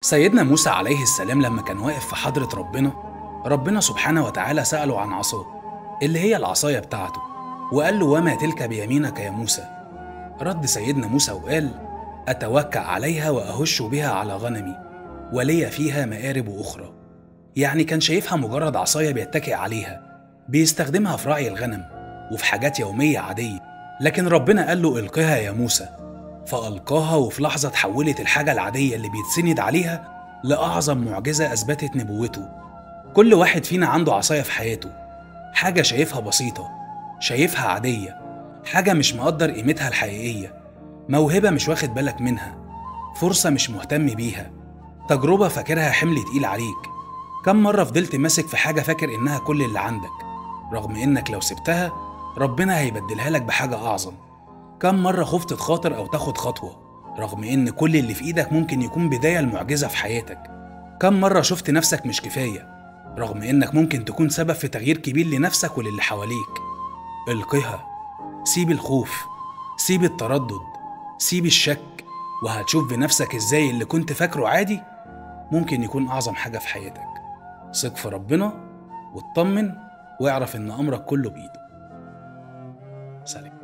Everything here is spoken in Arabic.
سيدنا موسى عليه السلام لما كان واقف في حضرة ربنا سبحانه وتعالى سأله عن عصاه اللي هي العصاية بتاعته، وقال له: وما تلك بيمينك يا موسى؟ رد سيدنا موسى وقال: أتوكأ عليها وأهش بها على غنمي ولي فيها مآرب أخرى. يعني كان شايفها مجرد عصاية بيتكئ عليها، بيستخدمها في رعي الغنم وفي حاجات يومية عادية. لكن ربنا قال له: إلقها يا موسى، فألقاها، وفي لحظة اتحولت الحاجة العادية اللي بيتسند عليها لأعظم معجزة أثبتت نبوته. كل واحد فينا عنده عصاية في حياته، حاجة شايفها بسيطة، شايفها عادية، حاجة مش مقدر قيمتها الحقيقية، موهبة مش واخد بالك منها، فرصة مش مهتم بيها، تجربة فاكرها حمل تقيل عليك. كم مرة فضلت ماسك في حاجة فاكر إنها كل اللي عندك، رغم إنك لو سبتها ربنا هيبدلها لك بحاجة أعظم؟ كم مرة خفت تخاطر أو تاخد خطوة، رغم إن كل اللي في إيدك ممكن يكون بداية المعجزة في حياتك؟ كم مرة شفت نفسك مش كفاية، رغم إنك ممكن تكون سبب في تغيير كبير لنفسك وللي حواليك؟ القها، سيب الخوف، سيب التردد، سيب الشك، وهتشوف بنفسك إزاي اللي كنت فاكره عادي ممكن يكون أعظم حاجة في حياتك. ثق في ربنا واطمن، واعرف إن أمرك كله بإيده. سلام.